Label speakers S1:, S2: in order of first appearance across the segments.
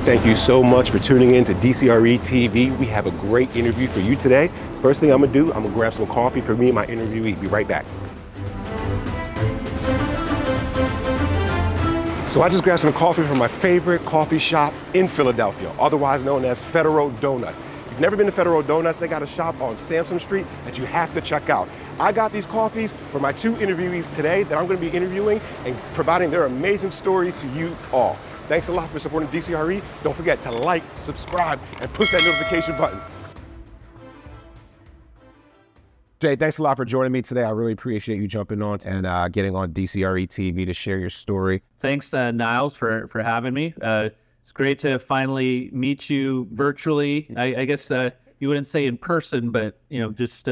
S1: Thank you so much for tuning in to DCRE TV. We have a great interview for you today. First thing I'm gonna do, I'm gonna grab some coffee for me and my interviewee. Be right back. So I just grabbed some coffee from my favorite coffee shop in Philadelphia, otherwise known as Federal Donuts. If you've never been to Federal Donuts, they got a shop on Sampson Street that you have to check out. I got these coffees for my two interviewees today that I'm gonna be interviewing and providing their amazing story to you all. Thanks a lot for supporting DCRE. Don't forget to like, subscribe, and push that notification button. Jay, thanks a lot for joining me today. I really appreciate you jumping on and getting on DCRE TV to share your story.
S2: Thanks, Niles, for having me. It's great to finally meet you virtually. I guess you wouldn't say in person, but just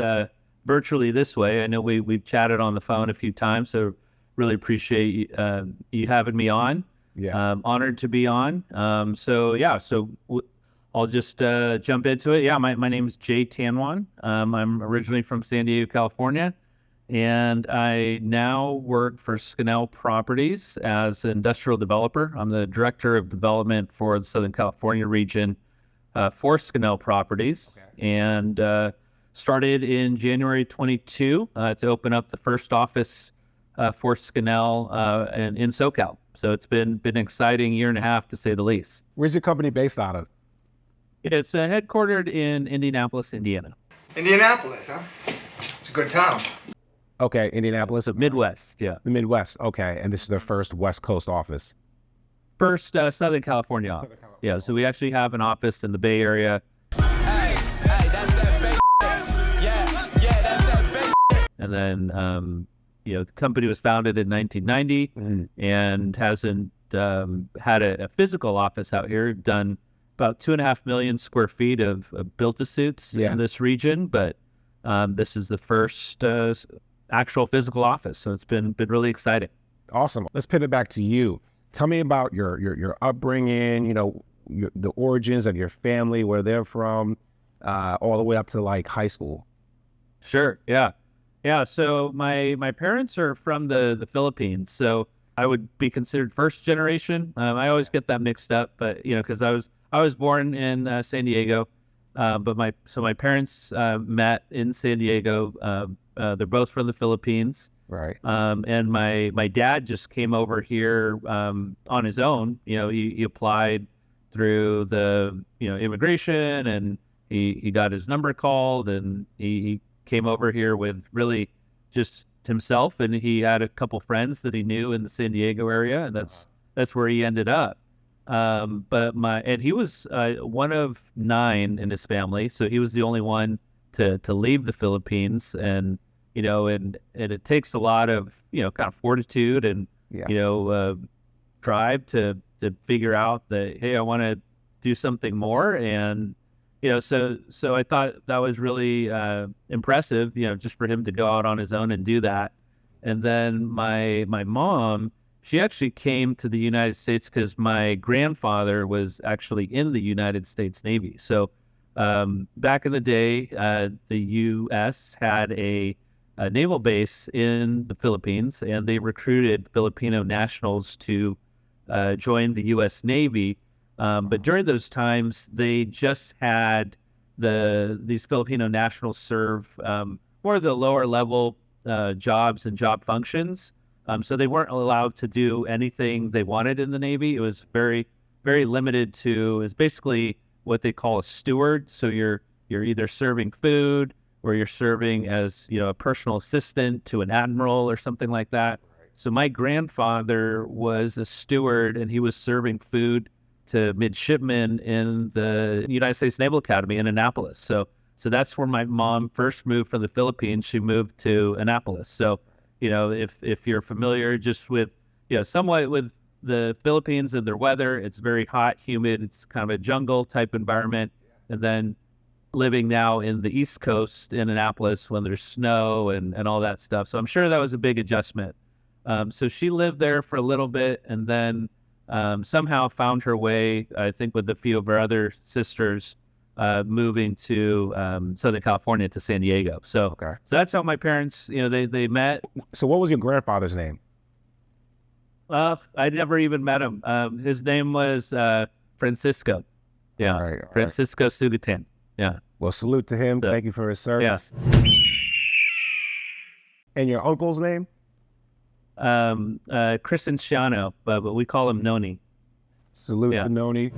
S2: virtually this way. I know we've chatted on the phone a few times, so really appreciate you having me on.
S1: Yeah,
S2: honored to be on. I'll just jump into it. Yeah, my name is Jay Tanjuan. I'm originally from San Diego, California, and I now work for Scannell Properties as an industrial developer. I'm the director of development for the Southern California region for Scannell Properties, and started in January 22 to open up the first office for Scannell in SoCal. So it's been an exciting year and a half, to say the least.
S1: where's your company based out of?
S2: It's headquartered in Indianapolis, Indiana.
S3: Indianapolis, huh? It's a good town.
S1: Okay, Indianapolis.
S2: Midwest, yeah.
S1: The Midwest, okay. And this is their first West Coast office.
S2: First Southern California office. Yeah, so we actually have an office in the Bay Area.
S4: Hey, that's that that's that.
S2: And then, the company was founded in 1990 and hasn't had a physical office out here. Done about 2.5 million square feet of built-to-suits in this region, but this is the first actual physical office, so it's been really exciting.
S1: Awesome. Let's pivot back to you. Tell me about your upbringing. The origins of your family, where they're from, all the way up to like high school.
S2: Sure. Yeah. So my parents are from the Philippines, so I would be considered first generation. I always get that mixed up, but because I was born in San Diego, but my parents met in San Diego. They're both from the Philippines,
S1: Right.
S2: and my dad just came over here on his own. He applied through the immigration, and he got his number called, and he came over here with really just himself, and he had a couple friends that he knew in the San Diego area, and that's where he ended up. But he was one of 9 in his family, so he was the only one to leave the Philippines, and and it takes a lot of kind of fortitude and drive to figure out that, hey, I want to do something more. And so I thought that was really impressive, just for him to go out on his own and do that. And then my mom, she actually came to the United States because my grandfather was actually in the United States Navy. So back in the day, the U.S. had a naval base in the Philippines, and they recruited Filipino nationals to join the U.S. Navy. But during those times, they just had these Filipino nationals serve more of the lower level jobs and job functions. So they weren't allowed to do anything they wanted in the Navy. It was very, very limited to, is basically what they call a steward. So you're either serving food, or you're serving as a personal assistant to an admiral or something like that. Right. So my grandfather was a steward, and he was serving food to midshipmen in the United States Naval Academy in Annapolis. So that's where my mom first moved from the Philippines. She moved to Annapolis. So if you're familiar just with somewhat with the Philippines and their weather, it's very hot, humid. It's kind of a jungle type environment, and then living now in the East Coast in Annapolis when there's snow and all that stuff. So I'm sure that was a big adjustment. So she lived there for a little bit, and then somehow found her way, I think with a few of her other sisters, moving to Southern California, to San Diego. So that's how my parents, they met.
S1: So what was your grandfather's name?
S2: I never even met him. His name was Francisco. Yeah,
S1: All right.
S2: Francisco Sugatan. Yeah.
S1: Well, salute to him.
S2: So,
S1: Thank you for his service. And your uncle's name?
S2: Crescenciano, but we call him Noni.
S1: Salute to Noni.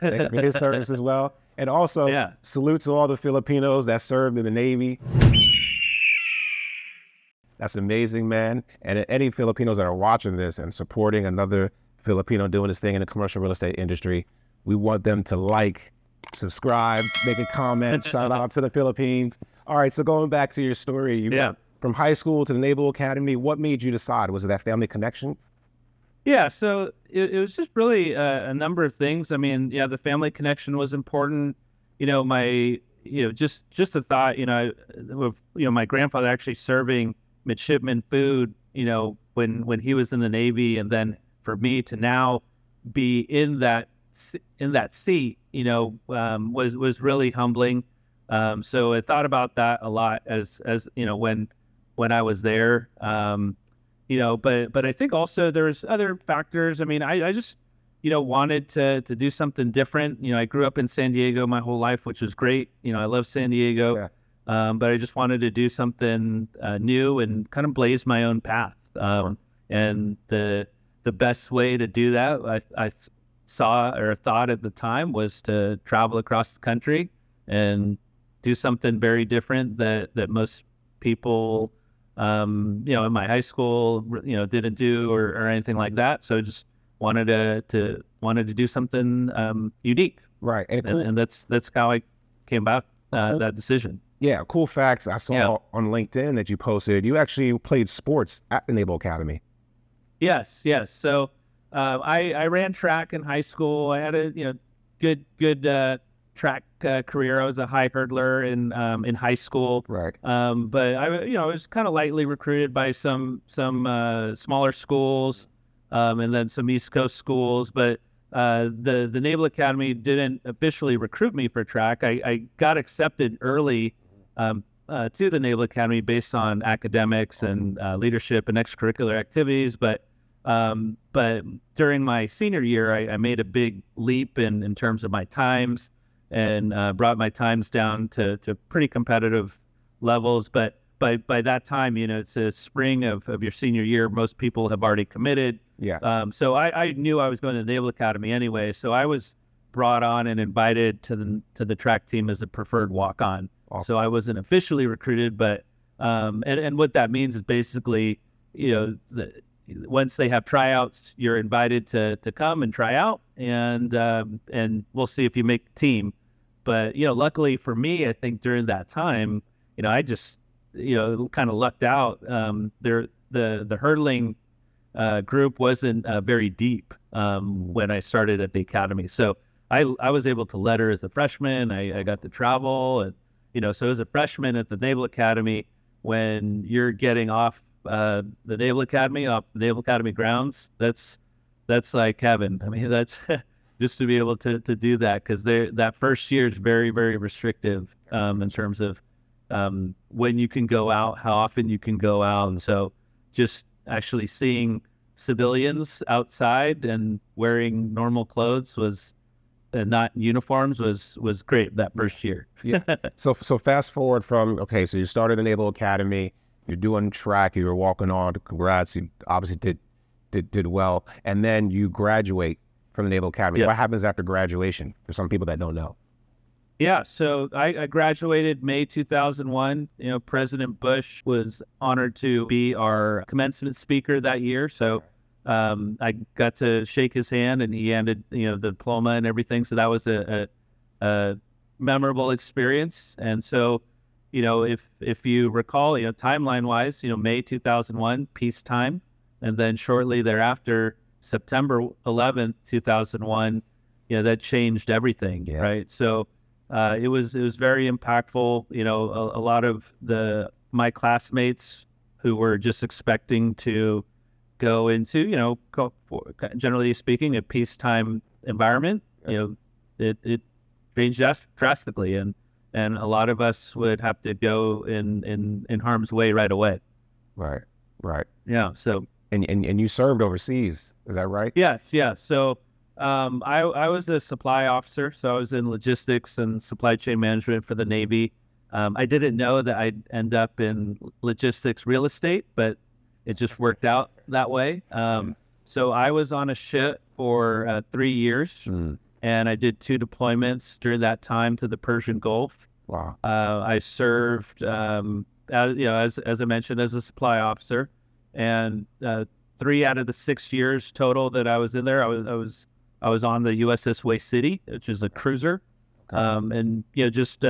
S1: Thank you for his service as well. And also, salute to all the Filipinos that served in the Navy. That's amazing, man. And any Filipinos that are watching this and supporting another Filipino doing his thing in the commercial real estate industry, we want them to like, subscribe, make a comment, shout out to the Philippines. All right, so going back to your story, you went from high school to the Naval Academy. What made you decide? Was it that family connection?
S2: Yeah, so it was just really a number of things. I mean, the family connection was important. Just the thought, my grandfather actually serving midshipman food, when he was in the Navy, and then for me to now be in that seat, was really humbling. So I thought about that a lot as when I was there. But I think also there's other factors. I mean, I just, wanted to do something different. I grew up in San Diego my whole life, which was great. I love San Diego. Yeah. But I just wanted to do something new and kind of blaze my own path. And the best way to do that, I saw or thought at the time, was to travel across the country and do something very different that most people, in my high school, didn't do or anything like that. So just wanted to do something unique.
S1: Right.
S2: And that's how I came about that decision.
S1: Yeah, cool facts I saw on LinkedIn that you posted. You actually played sports at the Naval Academy.
S2: Yes. So I ran track in high school. I had a good track career. I was a high hurdler in high school.
S1: Right.
S2: But I was kind of lightly recruited by some smaller schools, and then some East Coast schools. But the Naval Academy didn't officially recruit me for track. I got accepted early to the Naval Academy based on academics and leadership and extracurricular activities. But during my senior year, I made a big leap in terms of my times, and brought my times down to pretty competitive levels. But by that time, it's the spring of your senior year. Most people have already committed.
S1: Yeah.
S2: So I knew I was going to the Naval Academy anyway. So I was brought on and invited to the track team as a preferred walk-on. Awesome. So I wasn't officially recruited, but and what that means is basically, once they have tryouts, you're invited to come and try out, and we'll see if you make the team. But luckily for me, I think during that time, I just kind of lucked out. The hurdling group wasn't very deep when I started at the academy, so I was able to letter as a freshman. I got to travel, and so as a freshman at the Naval Academy, when you're getting off the Naval Academy grounds, that's like heaven. I mean, that's just to be able to do that, because that first year is very, very restrictive in terms of when you can go out, how often you can go out. And so just actually seeing civilians outside and wearing normal clothes and not uniforms was great that first year.
S1: Yeah. So fast forward from, so you started the Naval Academy, you're doing track, you were walking on, congrats, you obviously did well, and then you graduate from the Naval Academy. Yeah. What happens after graduation for some people that don't know?
S2: Yeah, so I graduated May 2001. President Bush was honored to be our commencement speaker that year. So I got to shake his hand, and he handed the diploma and everything. So that was a memorable experience. And so if you recall, timeline wise, May 2001, peacetime, and then shortly thereafter, September 11th, 2001, that changed everything, right? So it was very impactful. A lot of my classmates who were just expecting to go into, generally speaking, a peacetime environment, it changed drastically, and a lot of us would have to go in harm's way right away.
S1: Right.
S2: Yeah. So.
S1: And you served overseas, is that right?
S2: Yes, yeah. So I was a supply officer, so I was in logistics and supply chain management for the Navy. I didn't know that I'd end up in logistics real estate, but it just worked out that way. So I was on a ship for 3 years, and I did 2 deployments during that time to the Persian Gulf.
S1: Wow.
S2: I served, as I mentioned, as a supply officer, and 3 out of the 6 years total that I was in there, I was on the USS Way City, which is a cruiser. And just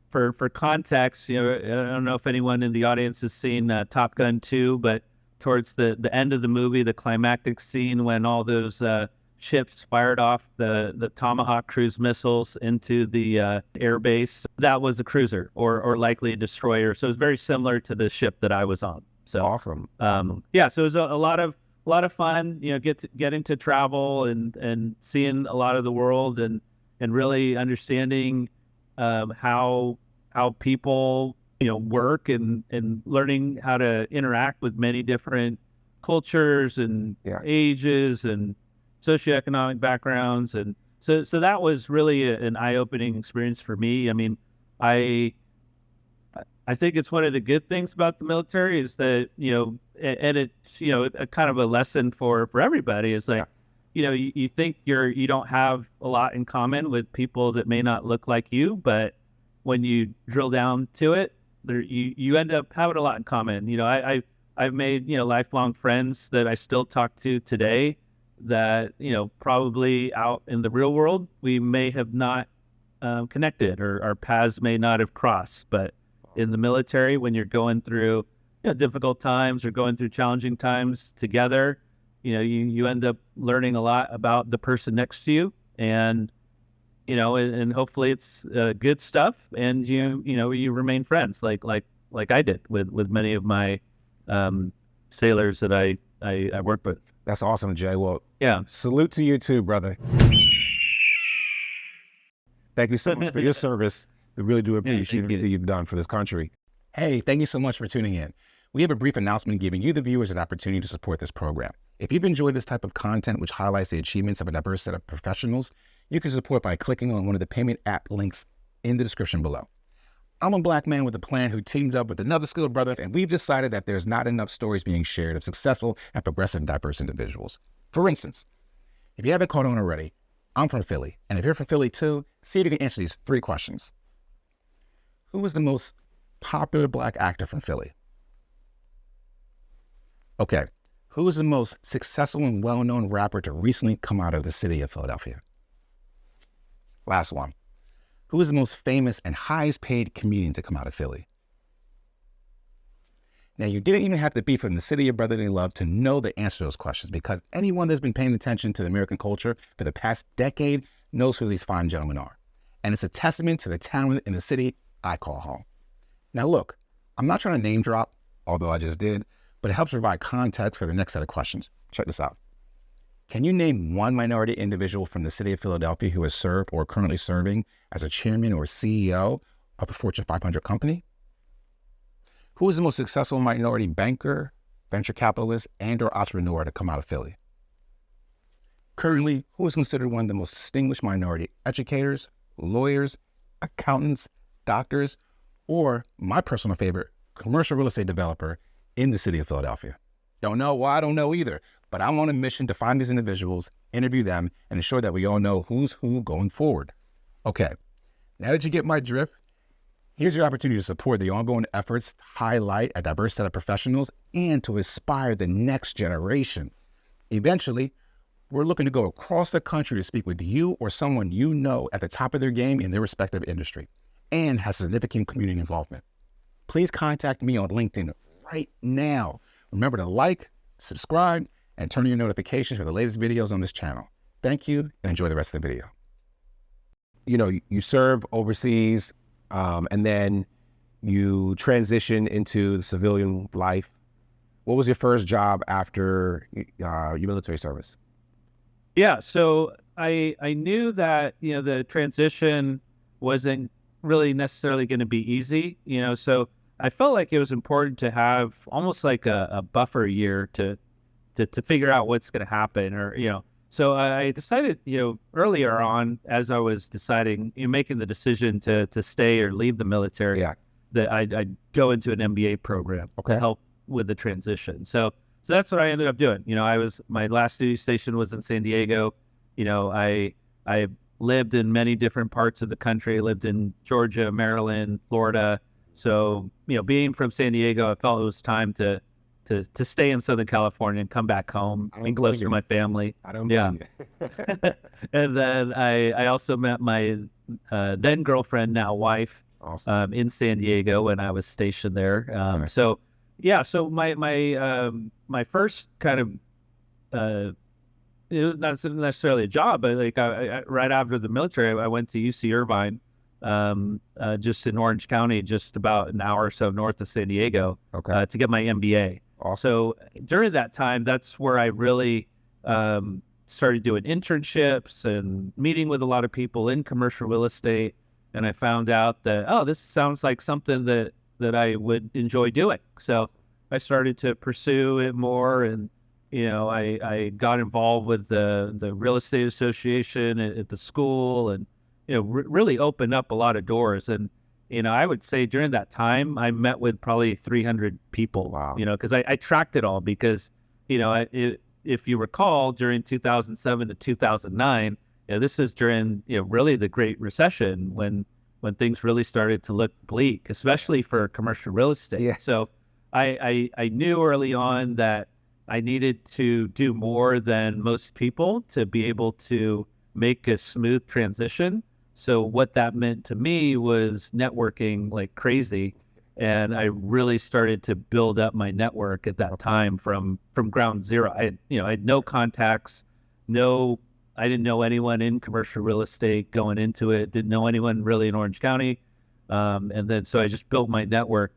S2: for context, I don't know if anyone in the audience has seen Top Gun 2, but towards the end of the movie, the climactic scene when all those ships fired off the Tomahawk cruise missiles into the air base, that was a cruiser or likely a destroyer. So it's very similar to the ship that I was on. So
S1: Awesome.
S2: So it was a lot of fun, getting to travel and seeing a lot of the world and really understanding how people work and learning how to interact with many different cultures and ages and socioeconomic backgrounds. And so that was really an eye-opening experience for me. I mean, I think it's one of the good things about the military is that, and it's, a kind of a lesson for everybody is like, you think you don't have a lot in common with people that may not look like you, but when you drill down to it, you end up having a lot in common. I've made, lifelong friends that I still talk to today that, probably out in the real world, we may have not connected or our paths may not have crossed. But in the military, when you're going through difficult times or going through challenging times together, you end up learning a lot about the person next to you, and and hopefully it's good stuff, and you remain friends like I did with many of my sailors that I worked with.
S1: That's awesome, Jay. Well,
S2: yeah,
S1: salute to you too, brother. Thank you so much for your service. We really do appreciate everything you've done for this country.
S5: Hey, thank you so much for tuning in. We have a brief announcement giving you, the viewers, an opportunity to support this program. If you've enjoyed this type of content, which highlights the achievements of a diverse set of professionals, you can support by clicking on one of the payment app links in the description below. I'm a Black man with a plan who teamed up with another skilled brother, and we've decided that there's not enough stories being shared of successful and progressive diverse individuals. For instance, if you haven't caught on already, I'm from Philly, and if you're from Philly too, see if you can answer these 3 questions. Who was the most popular Black actor from Philly? Okay, who is the most successful and well-known rapper to recently come out of the city of Philadelphia? Last one. Who is the most famous and highest paid comedian to come out of Philly? Now, you didn't even have to be from the city of brotherly love to know the answer to those questions, because anyone that's been paying attention to the American culture for the past decade knows who these fine gentlemen are. And it's a testament to the talent in the city I call home. Now, look, I'm not trying to name drop, although I just did, but it helps provide context for the next set of questions. Check this out. Can you name one minority individual from the city of Philadelphia who has served or currently serving as a chairman or CEO of a Fortune 500 company? Who is the most successful minority banker, venture capitalist, and or entrepreneur to come out of Philly? Currently, who is considered one of the most distinguished minority educators, lawyers, accountants, doctors, or my personal favorite, commercial real estate developer in the city of Philadelphia? Don't know? Well, I don't know either, but I'm on a mission to find these individuals, interview them, and ensure that we all know who's who going forward. Okay, now that you get my drift, here's your opportunity to support the ongoing efforts to highlight a diverse set of professionals and to inspire the next generation. Eventually, we're looking to go across the country to speak with you or someone you know at the top of their game in their respective industry and has significant community involvement. Please contact me on LinkedIn right now. Remember to like, subscribe, and turn on your notifications for the latest videos on this channel. Thank you, and enjoy the rest of the video.
S1: You serve overseas, and then you transition into the civilian life. What was your first job after your military service?
S2: Yeah, so I knew that the transition wasn't really necessarily going to be easy. So I felt like it was important to have almost like a buffer year to to figure out what's going to happen, or So I decided, earlier on, as I was deciding, making the decision to stay or leave the military, that I'd go into an MBA program to help with the transition. So that's what I ended up doing. My last duty station was in San Diego. I lived in many different parts of the country. I lived in Georgia, Maryland, Florida. So, being from San Diego, I felt it was time to stay in Southern California and come back home and closer to my family.
S1: I don't blame you.
S2: And then I also met my then girlfriend, now wife, in San Diego when I was stationed there. So my first kind of not necessarily a job, but like I right after the military, I went to UC Irvine, just in Orange County, just about an hour or so north of San Diego, to get my MBA. So during that time, that's where I really started doing internships and meeting with a lot of people in commercial real estate. And I found out that, this sounds like something that I would enjoy doing. So I started to pursue it more, and I got involved with the real estate association at the school, and really opened up a lot of doors. And I would say during that time, I met with probably 300 people.
S1: Wow.
S2: Because I tracked it all, because if you recall, during 2007 to 2009, this is during really the Great Recession, when things really started to look bleak, especially for commercial real estate.
S1: Yeah.
S2: So I knew early on that I needed to do more than most people to be able to make a smooth transition. So what that meant to me was networking like crazy. And I really started to build up my network at that time from ground zero. I had no contacts, I didn't know anyone in commercial real estate going into it, didn't know anyone really in Orange County. And then so I just built my network,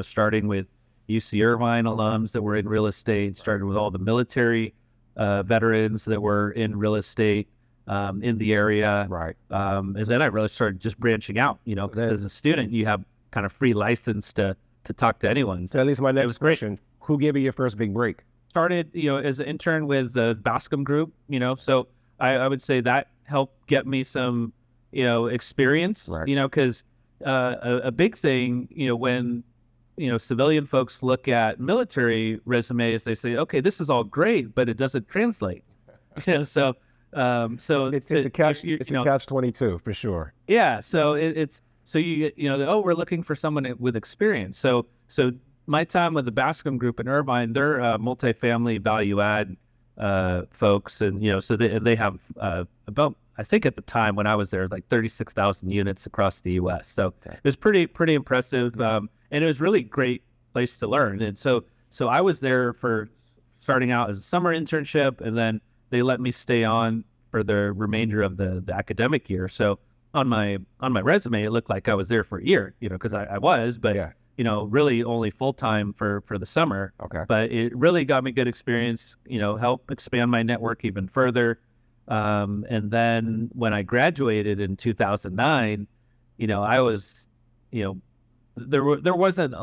S2: starting with UC Irvine alums that were in real estate, started with all the military veterans that were in real estate in the area.
S1: Right.
S2: And then I really started just branching out, as a student, you have kind of free license to talk to anyone.
S1: So at least my next question, who gave you your first big break?
S2: Started, as an intern with the Bascom Group, so I would say that helped get me some, experience,
S1: right.
S2: Because a big thing, when, civilian folks look at military resumes, they say, okay, this is all great, but it doesn't translate. So
S1: it's a catch-22 for sure.
S2: Yeah. So we're looking for someone with experience. So my time with the Bascom Group in Irvine, they're multifamily value add folks, and so they have about, I think at the time when I was there, like 36,000 units across the U.S. So it was pretty impressive, and it was really great place to learn. And so I was there for starting out as a summer internship, and then they let me stay on for the remainder of the academic year. So on my resume, it looked like I was there for a year, because I was, but really only full time for the summer.
S1: Okay.
S2: But it really got me good experience, helped expand my network even further. And then when I graduated in 2009, I was, there wasn't,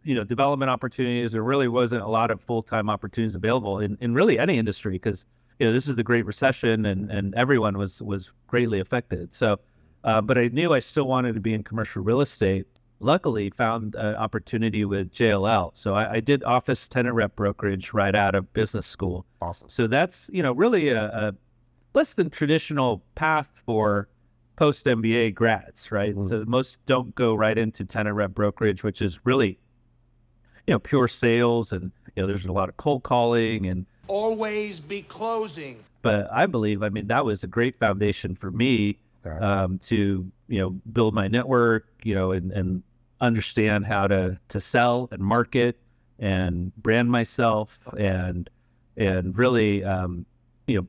S2: development opportunities. There really wasn't a lot of full-time opportunities available in really any industry, because, this is the Great Recession, and everyone was greatly affected. So, but I knew I still wanted to be in commercial real estate. Luckily, found an opportunity with JLL. So I did office tenant rep brokerage right out of business school.
S1: Awesome.
S2: So that's, really a less than traditional path for post-MBA grads, right? Mm-hmm. So most don't go right into tenant rep brokerage, which is really, pure sales, and, there's a lot of cold calling and
S4: always be closing.
S2: But I believe, that was a great foundation for me to, build my network, and understand how to sell and market and brand myself, and really,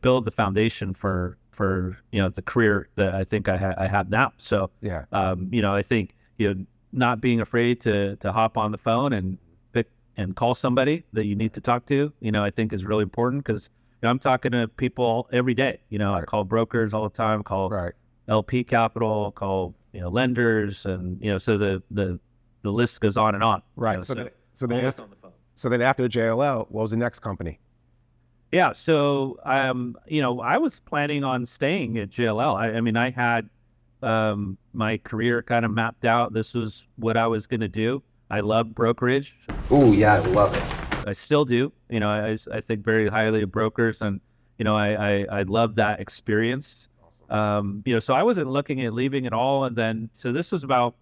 S2: build the foundation for the career that I think I have now. So, I think, not being afraid to hop on the phone and pick and call somebody that you need to talk to, I think is really important, because I'm talking to people every day. I call brokers all the time, call LP capital, call lenders, and so the list goes on and on.
S1: Right. So then after JLL, what was the next company?
S2: Yeah. So, I was planning on staying at JLL. I mean, I had my career kind of mapped out. This was what I was going to do. I love brokerage.
S3: Ooh, yeah, I love it.
S2: I still do. I think very highly of brokers, and I love that experience. So I wasn't looking at leaving at all, and then so this was about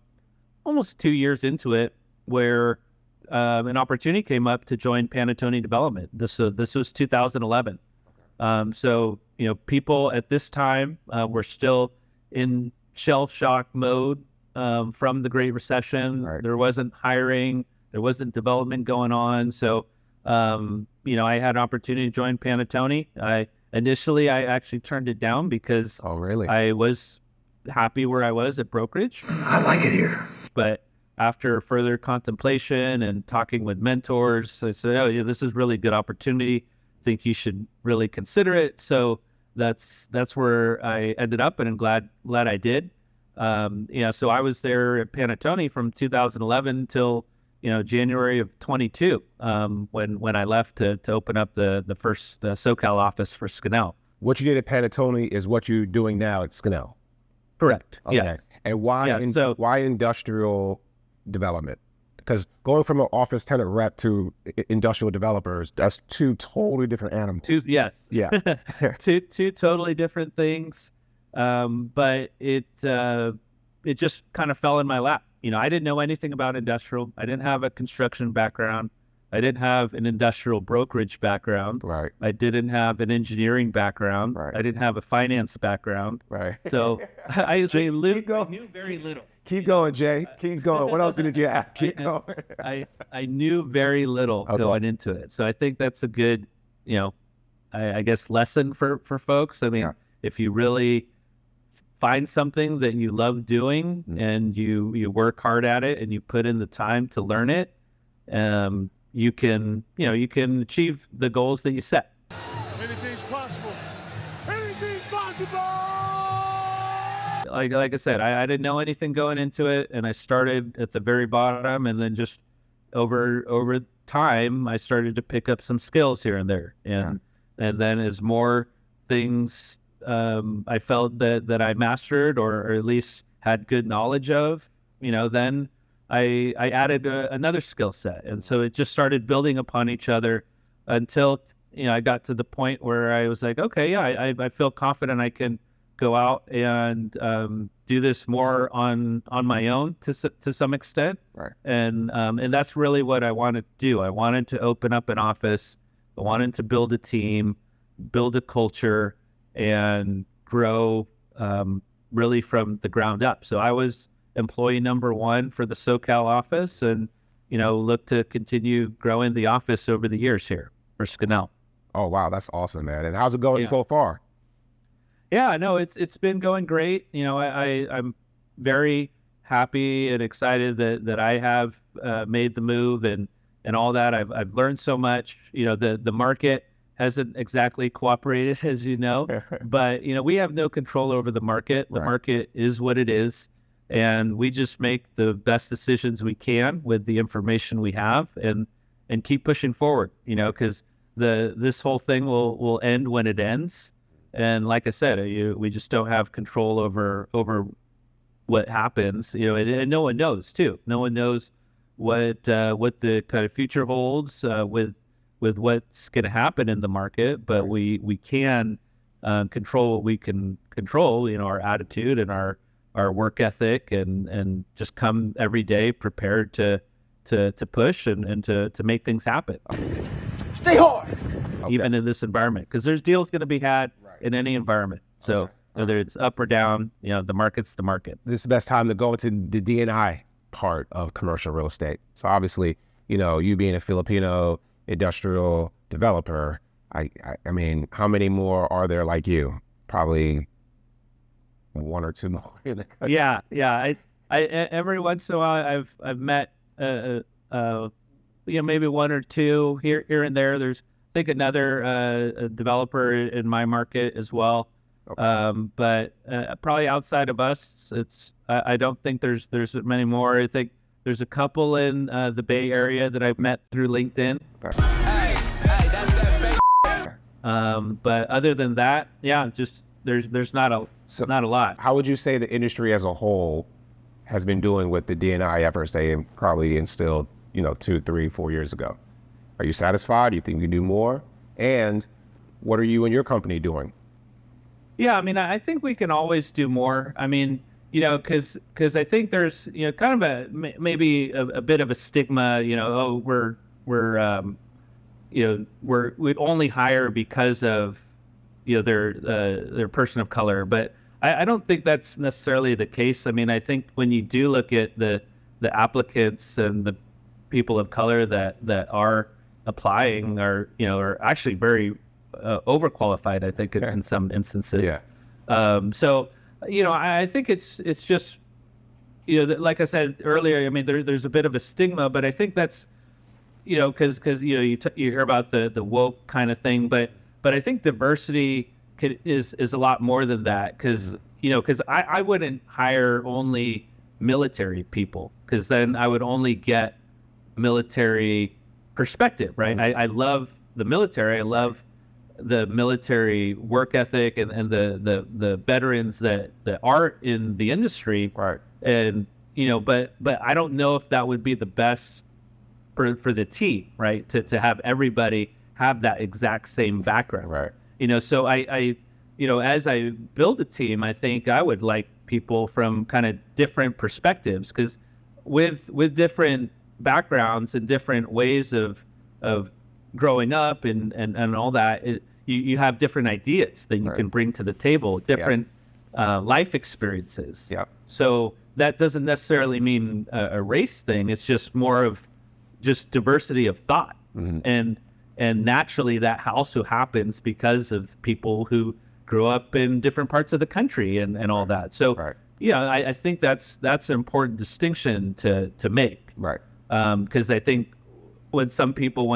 S2: almost 2 years into it, where an opportunity came up to join Panattoni Development. This was 2011. People at this time were still in shell shock mode from the Great Recession.
S1: Right.
S2: There wasn't hiring, there wasn't development going on. So, I had an opportunity to join Panattoni. Initially, I actually turned it down because
S1: Oh, really?
S2: I was happy where I was at brokerage.
S3: I like it here.
S2: But after further contemplation and talking with mentors, I said, "Oh, yeah, this is really a good opportunity. I think you should really consider it." So that's where I ended up, and I'm glad I did. So I was there at Panattoni from 2011 till January of 22, when I left to open up the first SoCal office for Scannell.
S1: What you did at Panattoni is what you're doing now at Scannell.
S2: Correct.
S1: Okay.
S2: Yeah.
S1: And why why industrial development? Because going from an office tenant rep to industrial developers, that's two totally different animals.
S2: Yeah. two totally different things. But it just kind of fell in my lap. I didn't know anything about industrial. I didn't have a construction background. I didn't have an industrial brokerage background.
S1: Right.
S2: I didn't have an engineering background.
S1: Right.
S2: I didn't have a finance background.
S1: Right.
S2: So I knew very little.
S1: Keep going, Jay. Keep going. What else did you have? Keep going.
S2: I knew very little going into it. So I think that's a good, I guess lesson for folks. I mean, if you really find something that you love doing and you work hard at it and you put in the time to learn it, you can achieve the goals that you set.
S4: Anything's possible. Anything's possible.
S2: Like I said, I didn't know anything going into it, and I started at the very bottom, and then just over time, I started to pick up some skills here and there, and then as more things I felt that I mastered or at least had good knowledge of, then I added another skill set, and so it just started building upon each other until I got to the point where I was like, okay, yeah, I feel confident I can go out and do this more on my own to some extent.
S1: Right.
S2: And that's really what I wanted to do. I wanted to open up an office. I wanted to build a team, build a culture, and grow really from the ground up. So I was employee number one for the SoCal office, and look to continue growing the office over the years here for Scannell.
S1: Oh, wow. That's awesome, man. And how's it going so far?
S2: Yeah, no, it's been going great. I'm very happy and excited that I have made the move and all that. I've learned so much. The market hasn't exactly cooperated, as you know, but we have no control over the market. The market is what it is, and we just make the best decisions we can with the information we have, and keep pushing forward. Because this whole thing will end when it ends. And like I said, we just don't have control over what happens, and no one knows too. No one knows what the kind of future holds with what's going to happen in the market. But we can control what we can control, our attitude and our work ethic, and just come every day prepared to push and to make things happen.
S4: Stay hard.
S2: Even in this environment, because there's deals going to be had in any environment. So whether it's up or down, the market's the market.
S1: This is the best time to go into the D&I part of commercial real estate. So obviously, you being a Filipino industrial developer, I mean, how many more are there like you? Probably one or two more.
S2: Yeah. I every once in a while I've met maybe one or two here and there. There's I think another developer in my market as well. Okay. But probably outside of us, I don't think there's many more. I think there's a couple in the Bay Area that I've met through LinkedIn.
S1: Okay.
S2: But other than that, yeah, just there's not a lot.
S1: How would you say the industry as a whole has been doing with the D&I efforts they probably instilled, 2, 3, 4 years ago? Are you satisfied? Do you think you can do more? And what are you and your company doing?
S2: Yeah, I mean, I think we can always do more. I mean, because I think there's, kind of maybe a bit of a stigma, oh, we only hire because of, their person of color. But I don't think that's necessarily the case. I mean, I think when you do look at the applicants and the people of color that are applying are actually very overqualified, I think, in some instances.
S1: Yeah.
S2: So, I think it's just, like I said earlier, I mean, there's a bit of a stigma, but I think that's, because you hear about the woke kind of thing, but I think diversity is a lot more than that, because I wouldn't hire only military people, because then I would only get military perspective, right? I love the military. I love the military work ethic and the veterans that are in the industry.
S1: Right.
S2: And, but I don't know if that would be the best for the team, right? To have everybody have that exact same background.
S1: Right.
S2: So I as I build a team, I think I would like people from kind of different perspectives, because with different backgrounds and different ways of growing up and all that, you have different ideas that you
S1: Right.
S2: can bring to the table, different life experiences.
S1: Yeah.
S2: So that doesn't necessarily mean a race thing. It's just more of just diversity of thought.
S1: Mm-hmm.
S2: And naturally that also happens because of people who grew up in different parts of the country and all that. So,
S1: Right.
S2: I think that's an important distinction to make.
S1: Right.
S2: Because I think when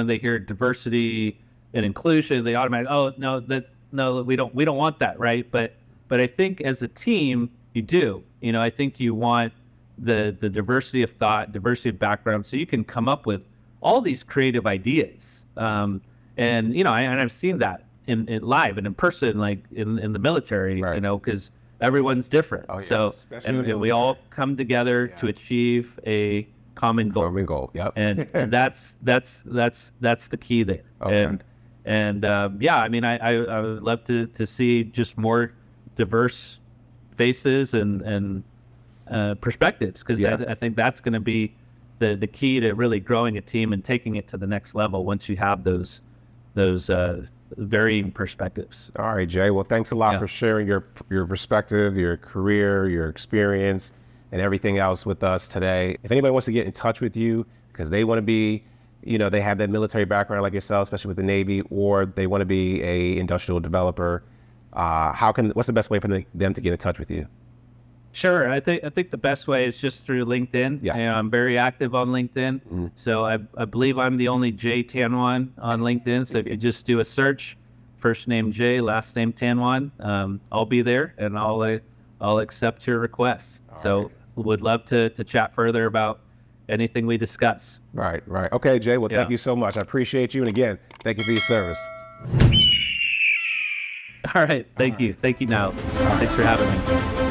S2: they hear diversity and inclusion, they automatically, we don't want that, right? But I think as a team, you do. I think you want the diversity of thought, diversity of background, so you can come up with all these creative ideas. And I've seen that in live and in person, like in the military,
S1: Right.
S2: because everyone's different.
S1: Oh, yes.
S2: So
S1: Especially in the
S2: and we all come together to achieve a common goal.
S1: Common goal. Yep.
S2: And that's the key there.
S1: Okay.
S2: And I mean, I would love to see just more diverse faces and perspectives, because
S1: Yeah.
S2: I think that's going to be the key to really growing a team and taking it to the next level once you have those varying perspectives.
S1: All right, Jay. Well, thanks a lot
S2: Yeah.
S1: for sharing your perspective, your career, your experience, and everything else with us today. If anybody wants to get in touch with you because they want to be, they have that military background like yourself, especially with the Navy, or they want to be a industrial developer, what's the best way for them to get in touch with you?
S2: Sure. I think the best way is just through LinkedIn.
S1: Yeah.
S2: I'm very active on LinkedIn.
S1: Mm-hmm.
S2: So I believe I'm the only Jay Tanjuan on LinkedIn. So if you just do a search, first name Jay, last name Tanjuan, I'll be there and I'll accept your requests. So would love to chat further about anything we discuss.
S1: Right. Okay, Jay. Well, thank
S2: Yeah.
S1: you so much. I appreciate you. And again, thank you for your service.
S2: All right. Thank you. Thank you, Niles. Thanks for having me.